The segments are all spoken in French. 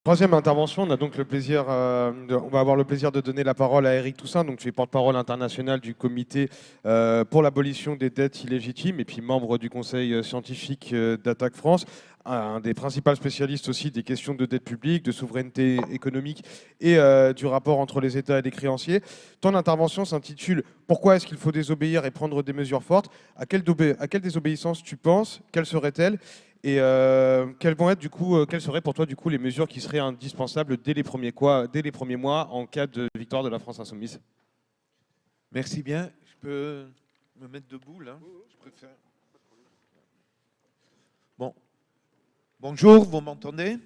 Troisième intervention, on a donc le plaisir, on va avoir le plaisir de donner la parole à Eric Toussaint, donc tu es porte-parole international du comité pour l'abolition des dettes illégitimes et puis membre du conseil scientifique d'Attaque France, un des principaux spécialistes aussi des questions de dette publique, de souveraineté économique et du rapport entre les États et les créanciers. Ton intervention s'intitule Pourquoi est-ce qu'il faut désobéir et prendre des mesures fortes? À quelle désobéissance tu penses? Quelle serait-elle? Et quelles seraient pour toi du coup les mesures qui seraient indispensables dès les premiers mois en cas de victoire de la France insoumise? Merci bien. Je peux me mettre debout là? Je préfère. Bon. Bonjour, vous m'entendez?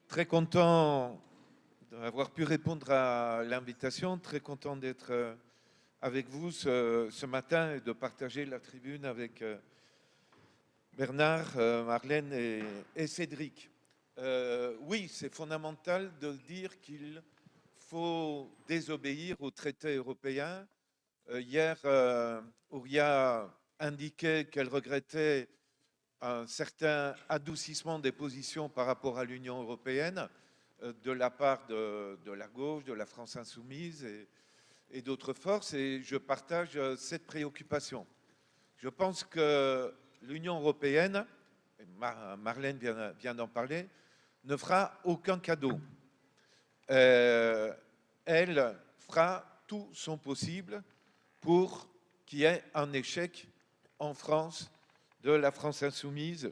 Très content d'avoir pu répondre à l'invitation. Très content d'être avec vous ce matin et de partager la tribune avec Bernard, Marlène et Cédric. Oui, c'est fondamental de dire qu'il faut désobéir aux traités européens. Hier, Ouria indiquait qu'elle regrettait un certain adoucissement des positions par rapport à l'Union européenne de la part de la gauche, de la France insoumise et d'autres forces, et je partage cette préoccupation. Je pense que l'Union européenne, et Marlène vient d'en parler, ne fera aucun cadeau. Elle fera tout son possible pour qu'il y ait un échec en France de la France insoumise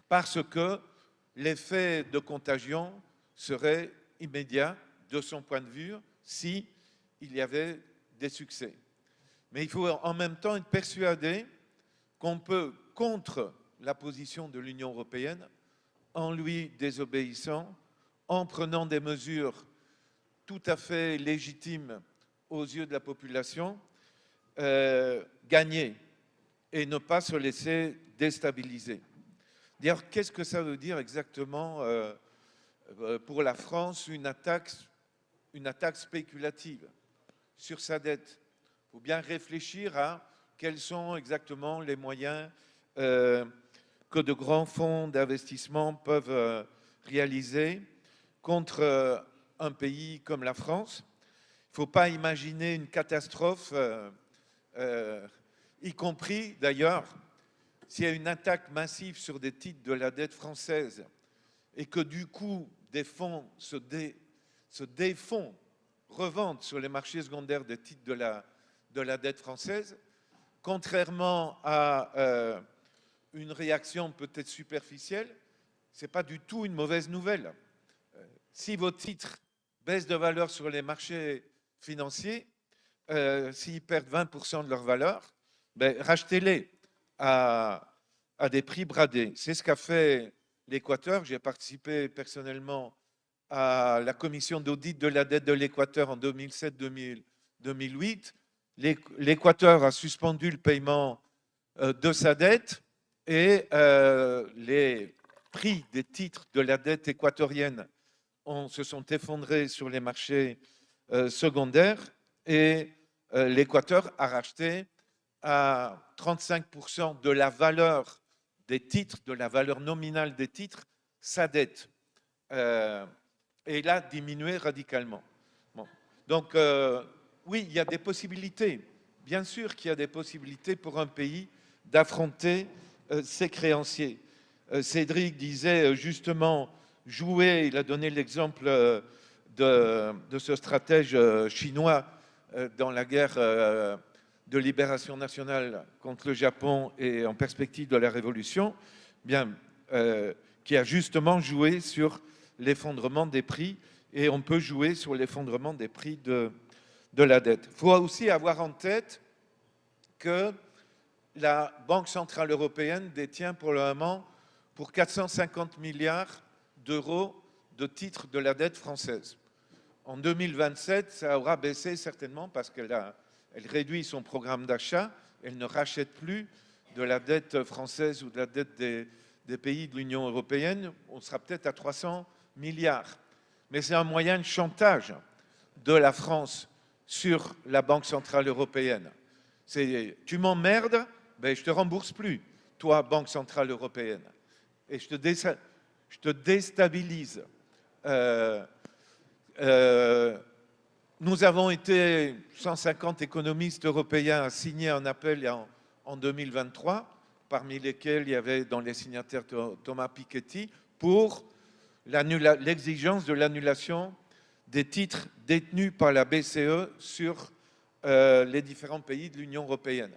parce que l'effet de contagion serait immédiat de son point de vue si il y avait des succès. Mais il faut en même temps être persuadé qu'on peut, contre la position de l'Union européenne, en lui désobéissant, en prenant des mesures tout à fait légitimes aux yeux de la population, gagner et ne pas se laisser déstabiliser. D'ailleurs, qu'est-ce que ça veut dire exactement pour la France une attaque spéculative sur sa dette? Il faut bien réfléchir à quels sont exactement les moyens que de grands fonds d'investissement peuvent réaliser contre un pays comme la France. Il ne faut pas imaginer une catastrophe, y compris d'ailleurs s'il y a une attaque massive sur des titres de la dette française et que du coup des fonds se défont, revendent sur les marchés secondaires des titres de la dette française, contrairement à une réaction peut-être superficielle, ce n'est pas du tout une mauvaise nouvelle. Si vos titres baissent de valeur sur les marchés financiers, s'ils perdent 20% de leur valeur, ben, rachetez-les à des prix bradés. C'est ce qu'a fait l'Équateur. J'ai participé personnellement à la commission d'audit de la dette de l'Équateur en 2007-2008. L'Équateur a suspendu le paiement de sa dette et les prix des titres de la dette équatorienne se sont effondrés sur les marchés secondaires et l'Équateur a racheté à 35% de la valeur des titres, de la valeur nominale des titres, sa dette. Et il a diminué radicalement. Bon. Donc, oui, il y a des possibilités. Bien sûr qu'il y a des possibilités pour un pays d'affronter ses créanciers. Cédric disait justement jouer, il a donné l'exemple de ce stratège chinois dans la guerre de libération nationale contre le Japon et en perspective de la révolution, bien, qui a justement joué sur l'effondrement des prix et on peut jouer sur l'effondrement des prix de la dette. Il faut aussi avoir en tête que la Banque centrale européenne détient pour le moment pour 450 milliards d'euros de titres de la dette française. En 2027, ça aura baissé certainement parce qu'elle réduit son programme d'achat, elle ne rachète plus de la dette française ou de la dette des pays de l'Union européenne, on sera peut-être à 300 milliards. Mais c'est un moyen de chantage de la France sur la Banque centrale européenne. C'est tu m'emmerdes, ben je te rembourse plus, toi, Banque centrale européenne. Et je te déstabilise. Nous avons été 150 économistes européens à signer un appel en 2023, parmi lesquels il y avait dans les signataires Thomas Piketty, pour l'exigence de l'annulation des titres détenus par la BCE sur les différents pays de l'Union européenne.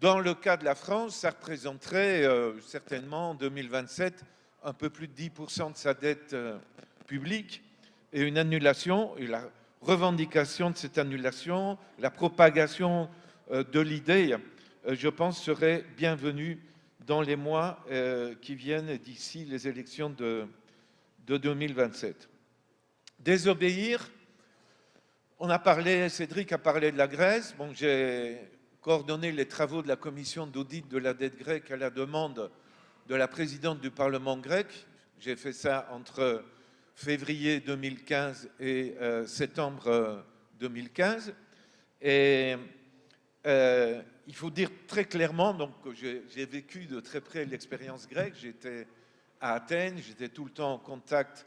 Dans le cas de la France, ça représenterait certainement en 2027 un peu plus de 10% de sa dette publique, et une annulation, et la revendication de cette annulation, la propagation de l'idée, je pense, serait bienvenue dans les mois qui viennent d'ici les élections de 2027. Désobéir, on a parlé, Cédric a parlé de la Grèce. Bon, j'ai coordonné les travaux de la commission d'audit de la dette grecque à la demande de la présidente du Parlement grec. J'ai fait ça entre février 2015 et septembre 2015. Et il faut dire très clairement, donc j'ai vécu de très près l'expérience grecque. J'étais à Athènes, j'étais tout le temps en contact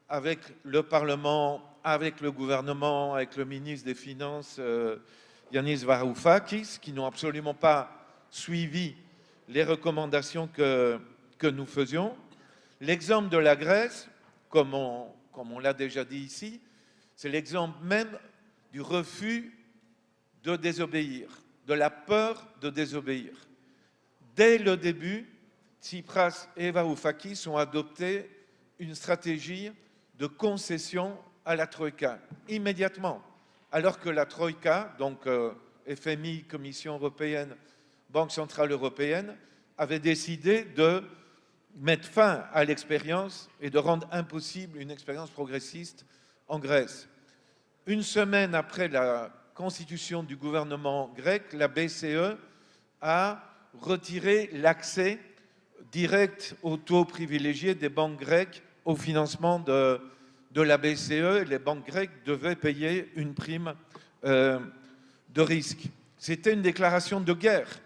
avec le Parlement, avec le gouvernement, avec le ministre des Finances, Yanis Varoufakis, qui n'ont absolument pas suivi les recommandations que nous faisions. L'exemple de la Grèce, comme on l'a déjà dit ici, c'est l'exemple même du refus de désobéir, de la peur de désobéir. Dès le début, Tsipras et Varoufakis ont adopté une stratégie de concession à la Troïka, immédiatement, alors que la Troïka, donc FMI, Commission européenne, Banque centrale européenne, avait décidé de mettre fin à l'expérience et de rendre impossible une expérience progressiste en Grèce. Une semaine après la constitution du gouvernement grec, la BCE a retiré l'accès direct aux taux privilégiés des banques grecques au financement de la BCE, et les banques grecques devaient payer une prime de risque. C'était une déclaration de guerre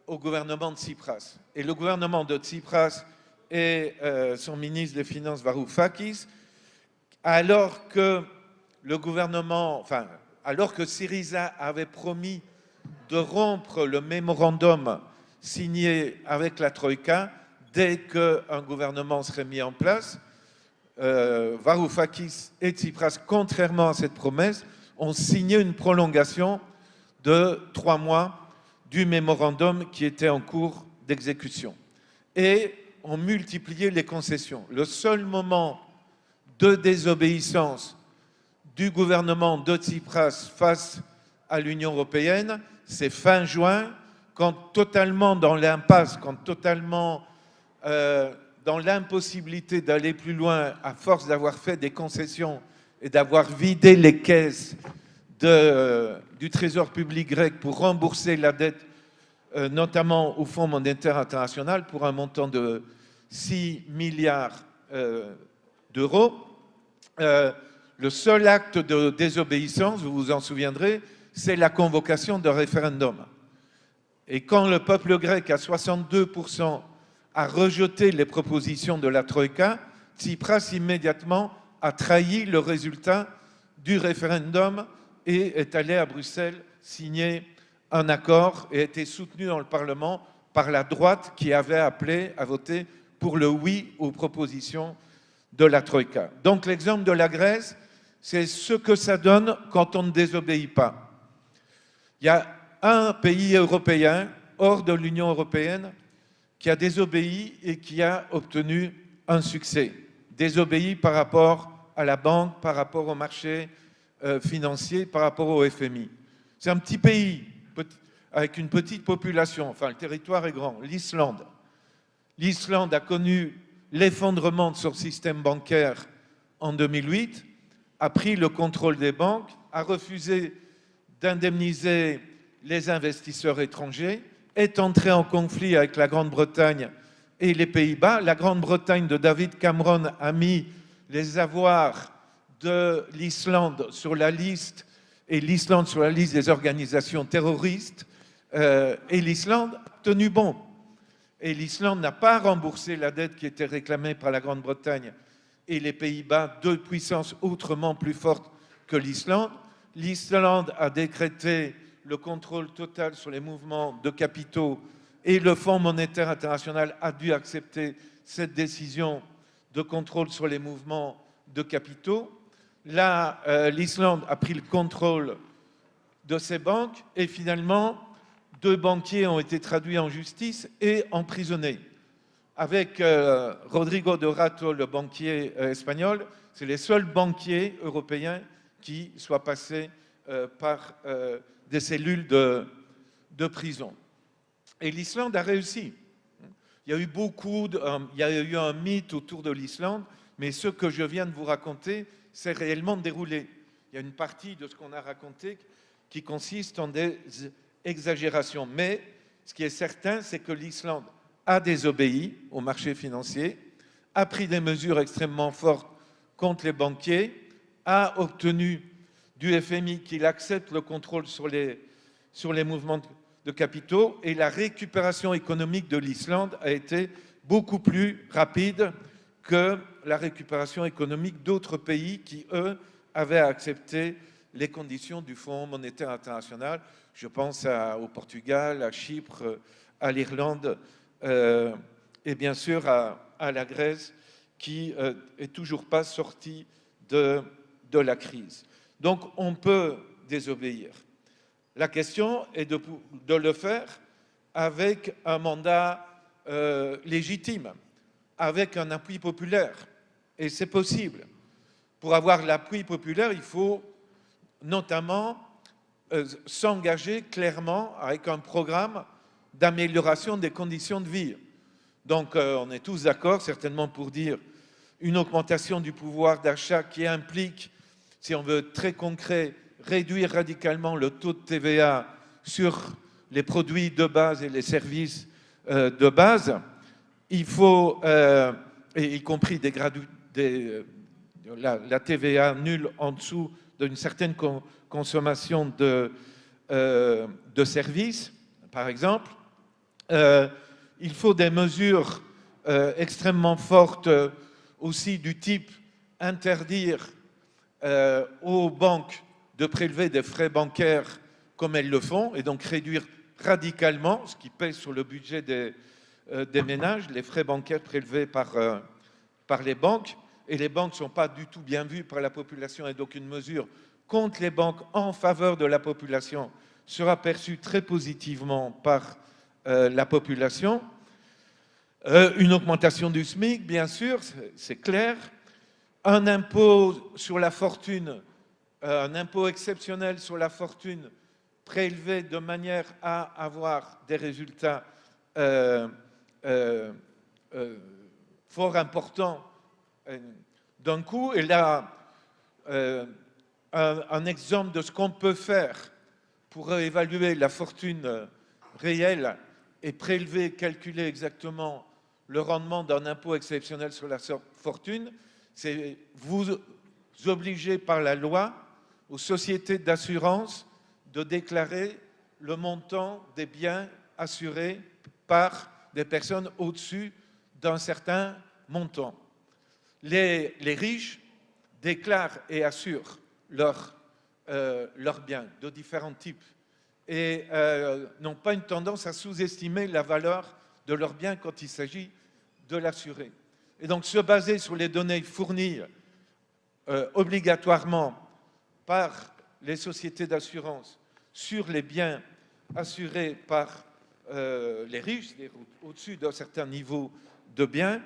au gouvernement de Tsipras. Et le gouvernement de Tsipras et son ministre des Finances Varoufakis, alors que Syriza avait promis de rompre le mémorandum signé avec la Troïka dès qu'un gouvernement serait mis en place, Varoufakis et Tsipras, contrairement à cette promesse, ont signé une prolongation de 3 mois du mémorandum qui était en cours d'exécution et ont multiplié les concessions. Le seul moment de désobéissance du gouvernement de Tsipras face à l'Union européenne, c'est fin juin, quand totalement dans l'impasse, quand totalement dans l'impossibilité d'aller plus loin à force d'avoir fait des concessions et d'avoir vidé les caisses du Trésor public grec pour rembourser la dette, notamment au Fonds monétaire international, pour un montant de 6 milliards d'euros. Le seul acte de désobéissance, vous vous en souviendrez, c'est la convocation d'un référendum. Et quand le peuple grec, à 62%, a rejeté les propositions de la Troïka, Tsipras immédiatement a trahi le résultat du référendum et est allé à Bruxelles signer un accord et a été soutenu dans le Parlement par la droite qui avait appelé à voter pour le oui aux propositions de la Troïka. Donc l'exemple de la Grèce, c'est ce que ça donne quand on ne désobéit pas. Il y a un pays européen, hors de l'Union européenne, qui a désobéi et qui a obtenu un succès. Désobéi par rapport à la banque, par rapport au marché financier, par rapport au FMI. C'est un petit pays avec une petite population, enfin le territoire est grand, l'Islande. L'Islande a connu l'effondrement de son système bancaire en 2008, a pris le contrôle des banques, a refusé d'indemniser les investisseurs étrangers, est entré en conflit avec la Grande-Bretagne et les Pays-Bas. La Grande-Bretagne de David Cameron a mis les avoirs de l'Islande sur la liste, et l'Islande sur la liste des organisations terroristes, et l'Islande a tenu bon. Et l'Islande n'a pas remboursé la dette qui était réclamée par la Grande-Bretagne et les Pays-Bas, deux puissances autrement plus fortes que l'Islande. L'Islande a décrété le contrôle total sur les mouvements de capitaux et le Fonds monétaire international a dû accepter cette décision de contrôle sur les mouvements de capitaux. Là, l'Islande a pris le contrôle de ces banques et finalement, deux banquiers ont été traduits en justice et emprisonnés. Avec Rodrigo de Rato, le banquier espagnol, c'est les seuls banquiers européens qui soient passés par des cellules de prison. Et l'Islande a réussi. Il y a eu il y a eu un mythe autour de l'Islande, mais ce que je viens de vous raconter s'est réellement déroulé. Il y a une partie de ce qu'on a raconté qui consiste en des exagérations. Mais ce qui est certain, c'est que l'Islande a désobéi au marché financier, a pris des mesures extrêmement fortes contre les banquiers, a obtenu du FMI qu'il accepte le contrôle sur les mouvements de capitaux et la récupération économique de l'Islande a été beaucoup plus rapide que la récupération économique d'autres pays qui, eux, avaient accepté les conditions du Fonds monétaire international. Je pense au Portugal, à Chypre, à l'Irlande et bien sûr à la Grèce qui est toujours pas sortie de la crise. Donc on peut désobéir. La question est de le faire avec un mandat légitime, avec un appui populaire. Et c'est possible. Pour avoir l'appui populaire, il faut notamment s'engager clairement avec un programme d'amélioration des conditions de vie. Donc on est tous d'accord, certainement pour dire une augmentation du pouvoir d'achat qui implique, si on veut être très concret, réduire radicalement le taux de TVA sur les produits de base et les services de base. Il faut, y compris la TVA nulle en dessous d'une certaine consommation de services, par exemple. Il faut des mesures extrêmement fortes aussi du type interdire aux banques de prélever des frais bancaires comme elles le font et donc réduire radicalement ce qui pèse sur le budget des ménages, les frais bancaires prélevés par les banques. Et les banques ne sont pas du tout bien vues par la population et donc une mesure contre les banques en faveur de la population sera perçue très positivement par la population. Une augmentation du SMIC, bien sûr, c'est clair. Un impôt sur la fortune, un impôt exceptionnel sur la fortune prélevé de manière à avoir des résultats fort importants d'un coup. Et là, un exemple de ce qu'on peut faire pour évaluer la fortune réelle et prélever, calculer exactement le rendement d'un impôt exceptionnel sur la fortune, c'est vous obliger par la loi aux sociétés d'assurance de déclarer le montant des biens assurés par des personnes au-dessus d'un certain montant. Les riches déclarent et assurent leurs biens de différents types et n'ont pas une tendance à sous-estimer la valeur de leurs biens quand il s'agit de l'assurer. Et donc se baser sur les données fournies obligatoirement par les sociétés d'assurance sur les biens assurés par les riches, au-dessus d'un certain niveau de biens,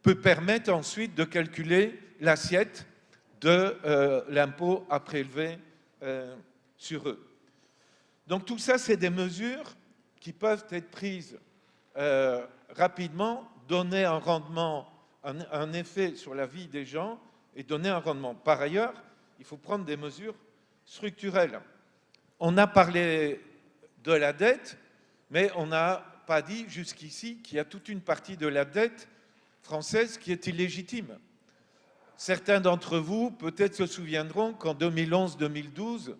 peut permettre ensuite de calculer l'assiette de l'impôt à prélever sur eux. Donc tout ça, c'est des mesures qui peuvent être prises rapidement, donner un rendement, un effet sur la vie des gens et donner un rendement. Par ailleurs, il faut prendre des mesures structurelles. On a parlé de la dette, mais on n'a pas dit jusqu'ici qu'il y a toute une partie de la dette française qui est illégitime. Certains d'entre vous peut-être se souviendront qu'en 2011-2012,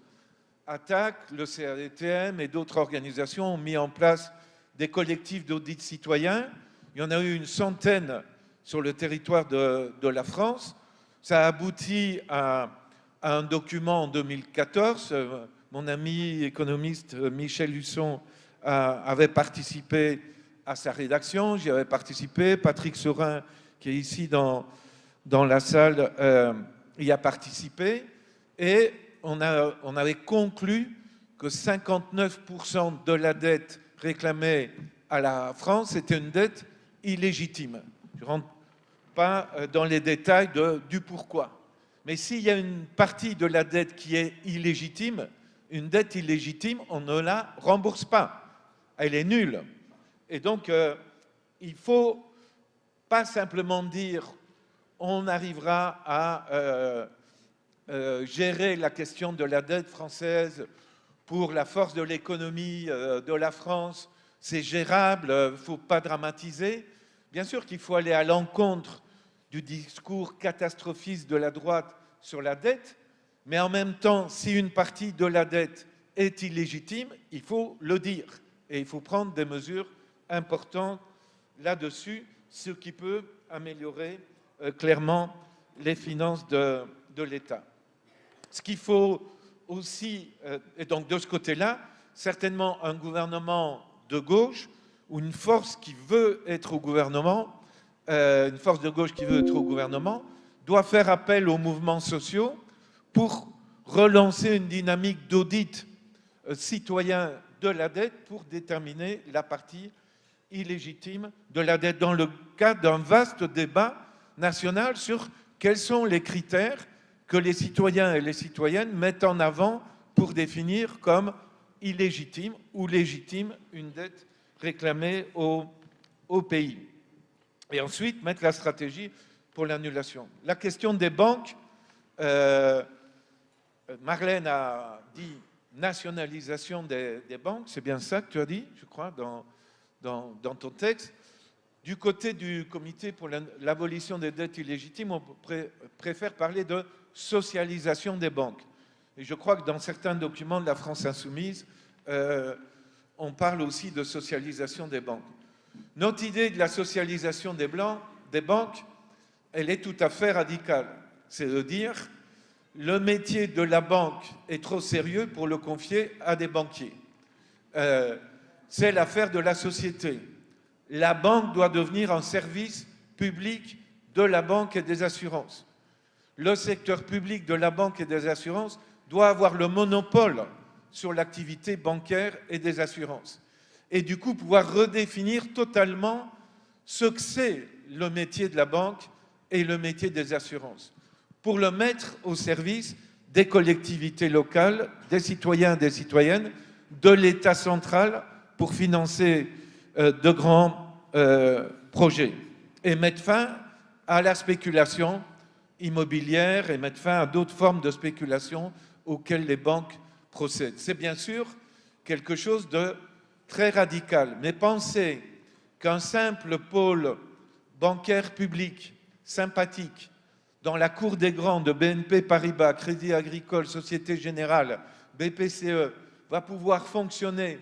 Attac, le CADTM et d'autres organisations ont mis en place des collectifs d'audit citoyens. Il y en a eu une centaine sur le territoire de la France. Ça a abouti à un document en 2014. Mon ami économiste Michel Husson avait participé à sa rédaction. J'y avais participé. Patrick Saurin, qui est ici dans la salle, y a participé. Et on avait conclu que 59% de la dette réclamée à la France était une dette illégitime. Je ne rentre pas dans les détails du pourquoi. Mais s'il y a une partie de la dette qui est illégitime, une dette illégitime, on ne la rembourse pas. Elle est nulle. Et donc, il ne faut pas simplement dire on arrivera à gérer la question de la dette française pour la force de l'économie de la France. C'est gérable, il ne faut pas dramatiser. Bien sûr qu'il faut aller à l'encontre du discours catastrophiste de la droite sur la dette, mais en même temps, si une partie de la dette est illégitime, il faut le dire. Et il faut prendre des mesures importantes là-dessus, ce qui peut améliorer clairement les finances de l'État. Ce qu'il faut aussi, et donc de ce côté-là, certainement un gouvernement de gauche ou une force qui veut être au gouvernement, une force de gauche qui veut être au gouvernement, doit faire appel aux mouvements sociaux pour relancer une dynamique d'audit citoyen de la dette pour déterminer la partie illégitime de la dette dans le cadre d'un vaste débat national sur quels sont les critères que les citoyens et les citoyennes mettent en avant pour définir comme illégitime ou légitime une dette réclamée au pays. Et ensuite, mettre la stratégie pour l'annulation. La question des banques, Marlène a dit nationalisation des banques, c'est bien ça que tu as dit, je crois, dans ton texte. Du côté du comité pour l'abolition des dettes illégitimes, on préfère parler de socialisation des banques. Et je crois que dans certains documents de la France insoumise, on parle aussi de socialisation des banques. Notre idée de la socialisation des banques, elle est tout à fait radicale. C'est de dire, le métier de la banque est trop sérieux pour le confier à des banquiers. C'est l'affaire de la société. La banque doit devenir un service public de la banque et des assurances. Le secteur public de la banque et des assurances doit avoir le monopole sur l'activité bancaire et des assurances. Et du coup, pouvoir redéfinir totalement ce que c'est le métier de la banque et le métier des assurances, pour le mettre au service des collectivités locales, des citoyens et des citoyennes, de l'État central, pour financer de grands projets et mettre fin à la spéculation immobilière et mettre fin à d'autres formes de spéculation auxquelles les banques procèdent. C'est bien sûr quelque chose de très radical, mais pensez qu'un simple pôle bancaire public sympathique dans la cour des grands de BNP Paribas, Crédit Agricole, Société Générale, BPCE va pouvoir fonctionner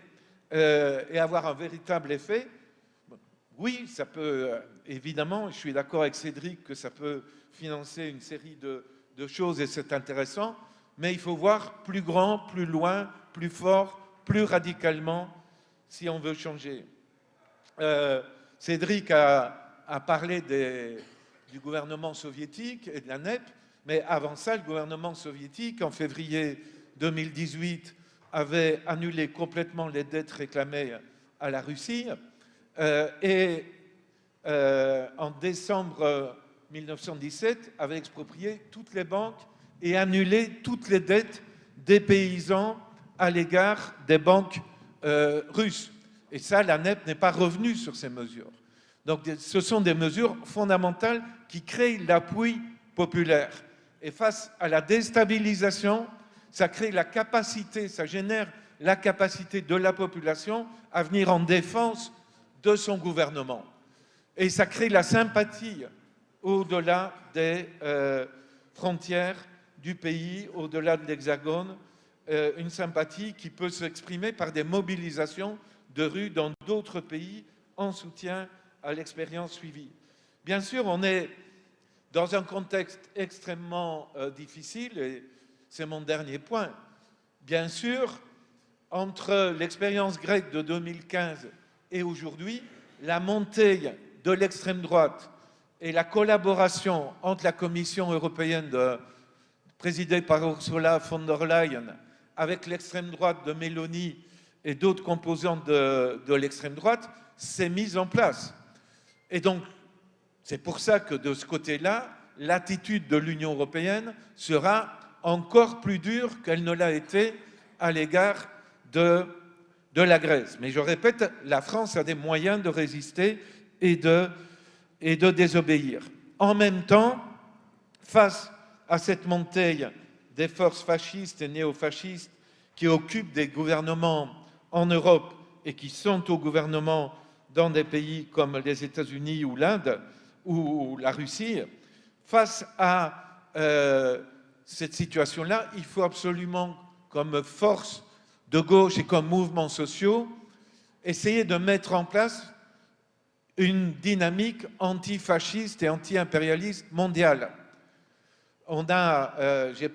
et avoir un véritable effet. Oui, ça peut, évidemment, je suis d'accord avec Cédric que ça peut financer une série de choses et c'est intéressant, mais il faut voir plus grand, plus loin, plus fort, plus radicalement si on veut changer. Cédric a parlé du gouvernement soviétique et de la NEP, mais avant ça, le gouvernement soviétique, en février 2018, avait annulé complètement les dettes réclamées à la Russie et en décembre 1917 avait exproprié toutes les banques et annulé toutes les dettes des paysans à l'égard des banques russes. Et ça, la NEP n'est pas revenue sur ces mesures. Donc ce sont des mesures fondamentales qui créent l'appui populaire. Et face à la déstabilisation, ça crée la capacité, ça génère la capacité de la population à venir en défense de son gouvernement. Et ça crée la sympathie au-delà des frontières du pays, au-delà de l'Hexagone, une sympathie qui peut s'exprimer par des mobilisations de rue dans d'autres pays en soutien à l'expérience suivie. Bien sûr, on est dans un contexte extrêmement difficile, et c'est mon dernier point. Bien sûr, entre l'expérience grecque de 2015 et aujourd'hui, la montée de l'extrême droite et la collaboration entre la Commission européenne présidée par Ursula von der Leyen avec l'extrême droite de Meloni et d'autres composantes de l'extrême droite s'est mise en place. Et donc, c'est pour ça que de ce côté-là, l'attitude de l'Union européenne sera encore plus dure qu'elle ne l'a été à l'égard de la Grèce. Mais je répète, la France a des moyens de résister et de désobéir. En même temps, face à cette montée des forces fascistes et néofascistes qui occupent des gouvernements en Europe et qui sont au gouvernement dans des pays comme les États-Unis ou l'Inde ou la Russie, face à cette situation-là, il faut absolument, comme force de gauche et comme mouvements sociaux, essayer de mettre en place une dynamique antifasciste et anti-impérialiste mondiale. J'ai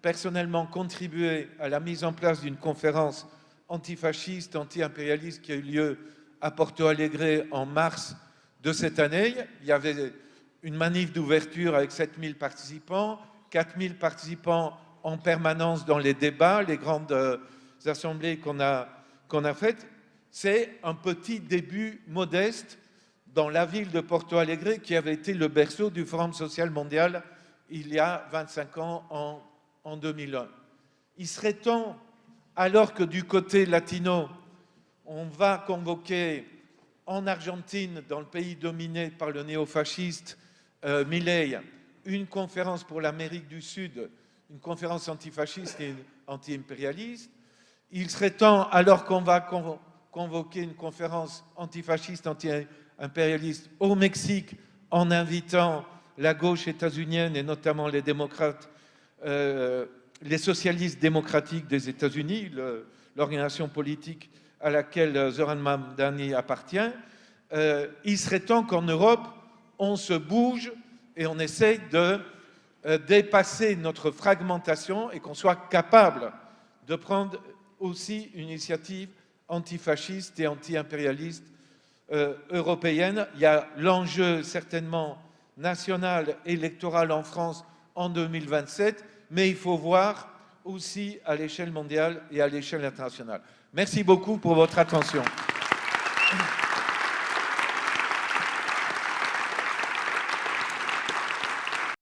personnellement contribué à la mise en place d'une conférence antifasciste, anti-impérialiste qui a eu lieu à Porto Alegre en mars de cette année. Il y avait une manif d'ouverture avec 7000 participants, 4000 participants en permanence dans les débats, les grandes assemblées qu'on a faites. C'est un petit début modeste dans la ville de Porto Alegre qui avait été le berceau du Forum social mondial il y a 25 ans, en 2001. Il serait temps, alors que du côté latino, on va convoquer en Argentine, dans le pays dominé par le néofasciste Milei, une conférence pour l'Amérique du Sud, une conférence antifasciste et anti-impérialiste. Il serait temps, alors qu'on va convoquer une conférence antifasciste, anti-impérialiste au Mexique, en invitant la gauche états-unienne et notamment les démocrates, les socialistes démocratiques des États-Unis, l'organisation politique à laquelle Zoran Mamdani appartient. Il serait temps qu'en Europe, on se bouge et on essaye de dépasser notre fragmentation et qu'on soit capable de prendre aussi une initiative antifasciste et anti-impérialiste européenne. Il y a l'enjeu certainement national électoral en France en 2027, mais il faut voir aussi à l'échelle mondiale et à l'échelle internationale. Merci beaucoup pour votre attention.